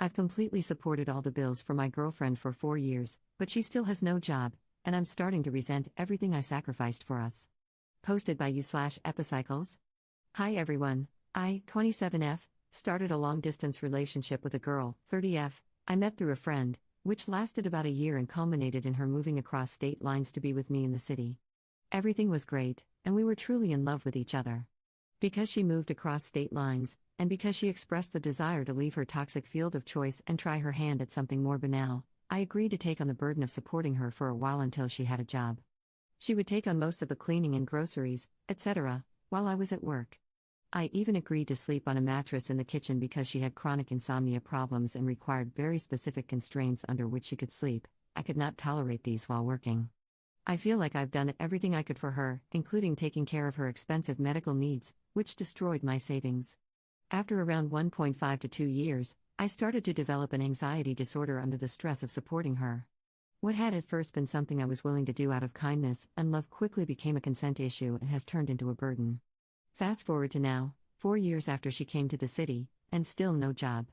I've completely supported all the bills for my girlfriend for 4 years, but she still has no job, and I'm starting to resent everything I sacrificed for us. Posted by you/Epicycles. Hi everyone, I, 27F, started a long-distance relationship with a girl, 30F, I met through a friend, which lasted about a year and culminated in her moving across state lines to be with me in the city. Everything was great, and we were truly in love with each other. Because she moved across state lines, and because she expressed the desire to leave her toxic field of choice and try her hand at something more banal, I agreed to take on the burden of supporting her for a while until she had a job. She would take on most of the cleaning and groceries, etc., while I was at work. I even agreed to sleep on a mattress in the kitchen because she had chronic insomnia problems and required very specific constraints under which she could sleep. I could not tolerate these while working. I feel like I've done everything I could for her, including taking care of her expensive medical needs, which destroyed my savings. After around 1.5 to 2 years, I started to develop an anxiety disorder under the stress of supporting her. What had at first been something I was willing to do out of kindness and love quickly became a consent issue and has turned into a burden. Fast forward to now, 4 years after she came to the city, and still no job.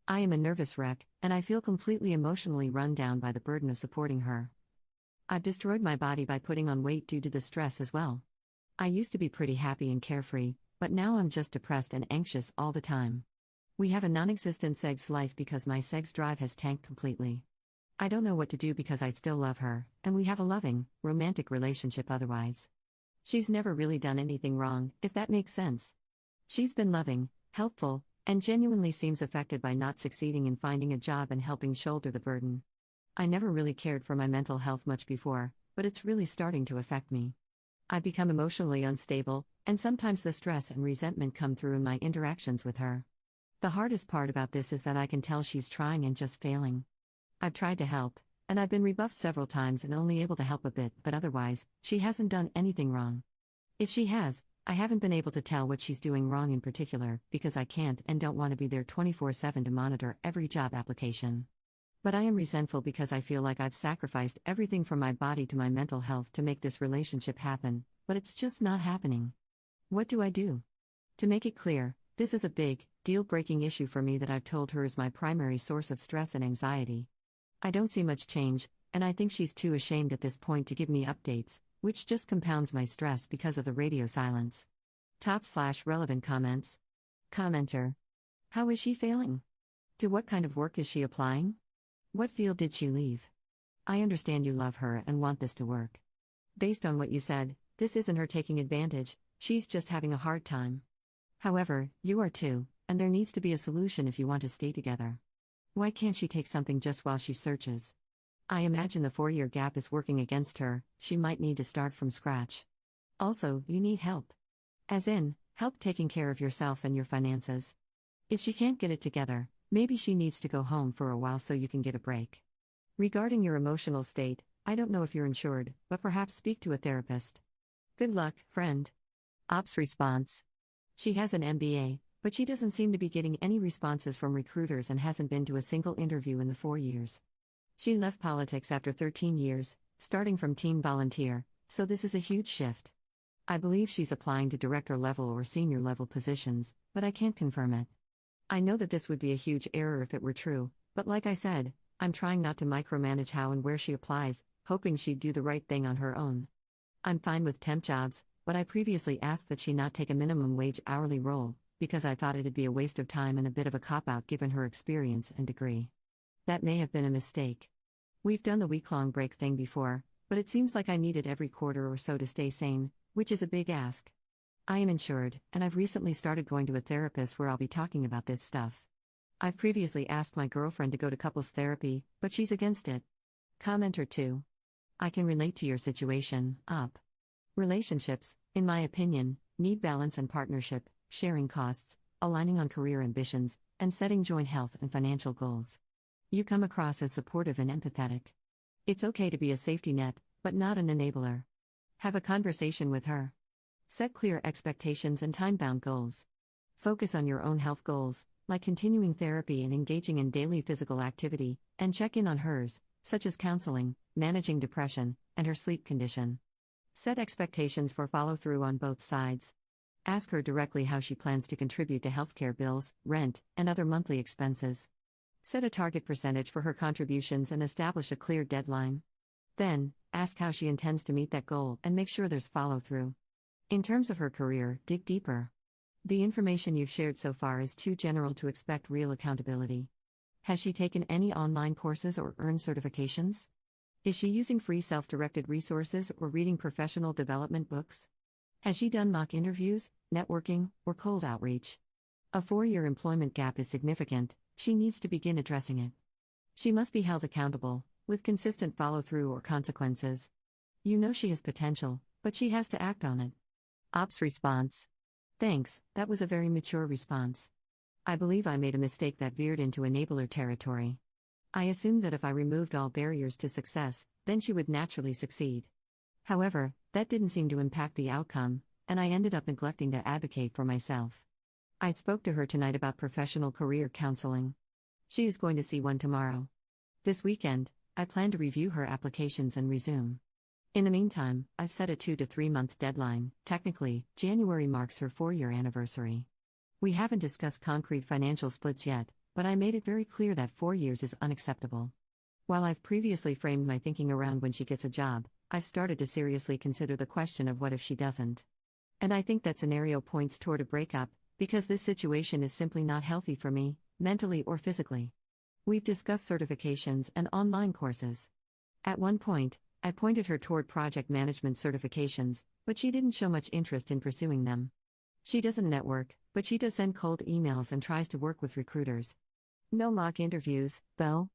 I am a nervous wreck, and I feel completely emotionally run down by the burden of supporting her. I've destroyed my body by putting on weight due to the stress as well. I used to be pretty happy and carefree, but now I'm just depressed and anxious all the time. We have a non-existent sex life because my sex drive has tanked completely. I don't know what to do because I still love her, and we have a loving, romantic relationship otherwise. She's never really done anything wrong, if that makes sense. She's been loving, helpful, and genuinely seems affected by not succeeding in finding a job and helping shoulder the burden. I never really cared for my mental health much before, but it's really starting to affect me. I've become emotionally unstable, and sometimes the stress and resentment come through in my interactions with her. The hardest part about this is that I can tell she's trying and just failing. I've tried to help, and I've been rebuffed several times and only able to help a bit, but otherwise, she hasn't done anything wrong. If she has, I haven't been able to tell what she's doing wrong in particular, because I can't and don't want to be there 24/7 to monitor every job application. But I am resentful because I feel like I've sacrificed everything from my body to my mental health to make this relationship happen, but it's just not happening. What do I do? To make it clear, this is a big, deal-breaking issue for me that I've told her is my primary source of stress and anxiety. I don't see much change, and I think she's too ashamed at this point to give me updates, which just compounds my stress because of the radio silence. Top/relevant comments. Commenter. How is she failing? To what kind of work is she applying? What field did she leave? I understand you love her and want this to work. Based on what you said, this isn't her taking advantage, she's just having a hard time. However, you are too, and there needs to be a solution if you want to stay together. Why can't she take something just while she searches? I imagine the 4-year gap is working against her, she might need to start from scratch. Also, you need help. As in, help taking care of yourself and your finances. If she can't get it together, maybe she needs to go home for a while so you can get a break. Regarding your emotional state, I don't know if you're insured, but perhaps speak to a therapist. Good luck, friend. Ops response. She has an MBA, but she doesn't seem to be getting any responses from recruiters and hasn't been to a single interview in the 4 years. She left politics after 13 years, starting from teen volunteer, so this is a huge shift. I believe she's applying to director level or senior level positions, but I can't confirm it. I know that this would be a huge error if it were true, but like I said, I'm trying not to micromanage how and where she applies, hoping she'd do the right thing on her own. I'm fine with temp jobs, but I previously asked that she not take a minimum wage hourly role, because I thought it'd be a waste of time and a bit of a cop-out given her experience and degree. That may have been a mistake. We've done the week-long break thing before, but it seems like I need it every quarter or so to stay sane, which is a big ask. I am insured, and I've recently started going to a therapist where I'll be talking about this stuff. I've previously asked my girlfriend to go to couples therapy, but she's against it. Commenter 2. I can relate to your situation, up. Relationships, in my opinion, need balance and partnership, sharing costs, aligning on career ambitions, and setting joint health and financial goals. You come across as supportive and empathetic. It's okay to be a safety net, but not an enabler. Have a conversation with her. Set clear expectations and time-bound goals. Focus on your own health goals, like continuing therapy and engaging in daily physical activity, and check in on hers, such as counseling, managing depression, and her sleep condition. Set expectations for follow-through on both sides. Ask her directly how she plans to contribute to healthcare bills, rent, and other monthly expenses. Set a target percentage for her contributions and establish a clear deadline. Then, ask how she intends to meet that goal and make sure there's follow through. In terms of her career, dig deeper. The information you've shared so far is too general to expect real accountability. Has she taken any online courses or earned certifications? Is she using free self-directed resources or reading professional development books? Has she done mock interviews, networking, or cold outreach? A 4-year employment gap is significant. She needs to begin addressing it. She must be held accountable, with consistent follow-through or consequences. You know she has potential, but she has to act on it. Ops response. Thanks, that was a very mature response. I believe I made a mistake that veered into enabler territory. I assumed that if I removed all barriers to success, then she would naturally succeed. However, that didn't seem to impact the outcome, and I ended up neglecting to advocate for myself. I spoke to her tonight about professional career counseling. She is going to see one tomorrow. This weekend, I plan to review her applications and resume. In the meantime, I've set a 2 to 3 month deadline. Technically, January marks her 4-year anniversary. We haven't discussed concrete financial splits yet, but I made it very clear that 4 years is unacceptable. While I've previously framed my thinking around when she gets a job, I've started to seriously consider the question of what if she doesn't. And I think that scenario points toward a breakup, because this situation is simply not healthy for me, mentally or physically. We've discussed certifications and online courses. At one point, I pointed her toward project management certifications, but she didn't show much interest in pursuing them. She doesn't network, but she does send cold emails and tries to work with recruiters. No mock interviews, though.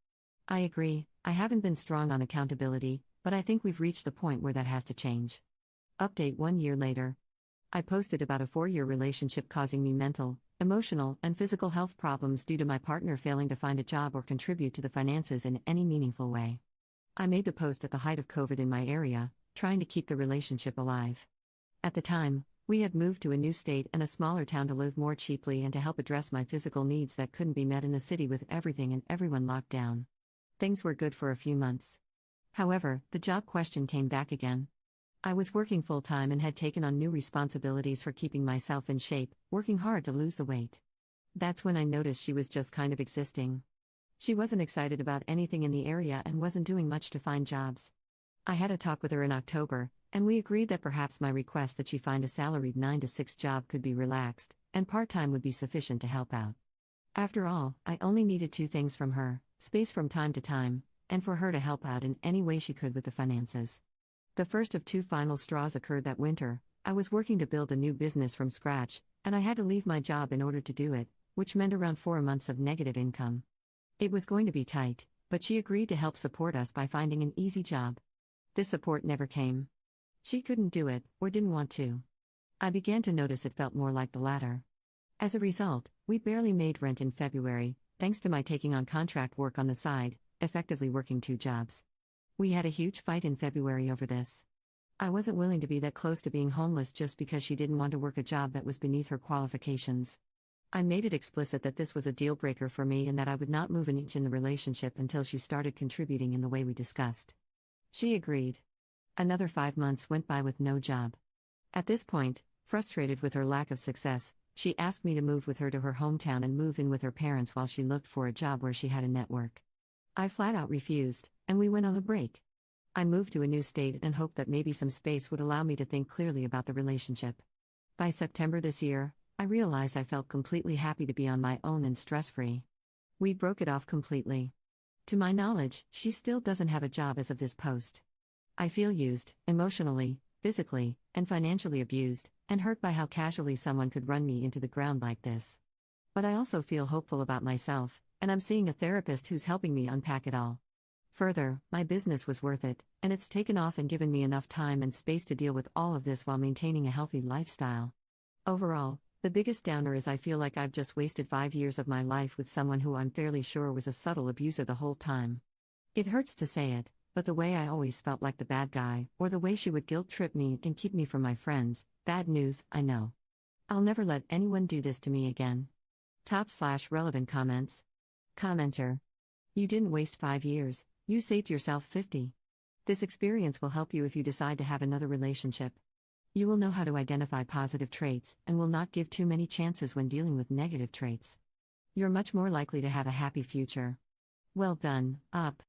I agree, I haven't been strong on accountability, but I think we've reached the point where that has to change. Update 1 year later. I posted about a 4-year relationship causing me mental, emotional, and physical health problems due to my partner failing to find a job or contribute to the finances in any meaningful way. I made the post at the height of COVID in my area, trying to keep the relationship alive. At the time, we had moved to a new state and a smaller town to live more cheaply and to help address my physical needs that couldn't be met in the city with everything and everyone locked down. Things were good for a few months. However, the job question came back again. I was working full-time and had taken on new responsibilities for keeping myself in shape, working hard to lose the weight. That's when I noticed she was just kind of existing. She wasn't excited about anything in the area and wasn't doing much to find jobs. I had a talk with her in October, and we agreed that perhaps my request that she find a salaried 9 to 6 job could be relaxed, and part-time would be sufficient to help out. After all, I only needed 2 things from her: space from time to time, and for her to help out in any way she could with the finances. The first of 2 final straws occurred that winter. I was working to build a new business from scratch, and I had to leave my job in order to do it, which meant around 4 months of negative income. It was going to be tight, but she agreed to help support us by finding an easy job. This support never came. She couldn't do it, or didn't want to. I began to notice it felt more like the latter. As a result, we barely made rent in February, thanks to my taking on contract work on the side, effectively working 2 jobs. We had a huge fight in February over this. I wasn't willing to be that close to being homeless just because she didn't want to work a job that was beneath her qualifications. I made it explicit that this was a deal breaker for me and that I would not move an inch in the relationship until she started contributing in the way we discussed. She agreed. Another 5 months went by with no job. At this point, frustrated with her lack of success, she asked me to move with her to her hometown and move in with her parents while she looked for a job where she had a network. I flat out refused, and we went on a break. I moved to a new state and hoped that maybe some space would allow me to think clearly about the relationship. By September this year, I realized I felt completely happy to be on my own and stress-free. We broke it off completely. To my knowledge, she still doesn't have a job as of this post. I feel used, emotionally, physically, and financially abused, and hurt by how casually someone could run me into the ground like this. But I also feel hopeful about myself, and I'm seeing a therapist who's helping me unpack it all. Further, my business was worth it, and it's taken off and given me enough time and space to deal with all of this while maintaining a healthy lifestyle. Overall, the biggest downer is I feel like I've just wasted 5 years of my life with someone who I'm fairly sure was a subtle abuser the whole time. It hurts to say it, but the way I always felt like the bad guy, or the way she would guilt-trip me and keep me from my friends, bad news, I know. I'll never let anyone do this to me again. Top/relevant comments. Commenter. You didn't waste 5 years, you saved yourself 50. This experience will help you if you decide to have another relationship. You will know how to identify positive traits and will not give too many chances when dealing with negative traits. You're much more likely to have a happy future. Well done, up.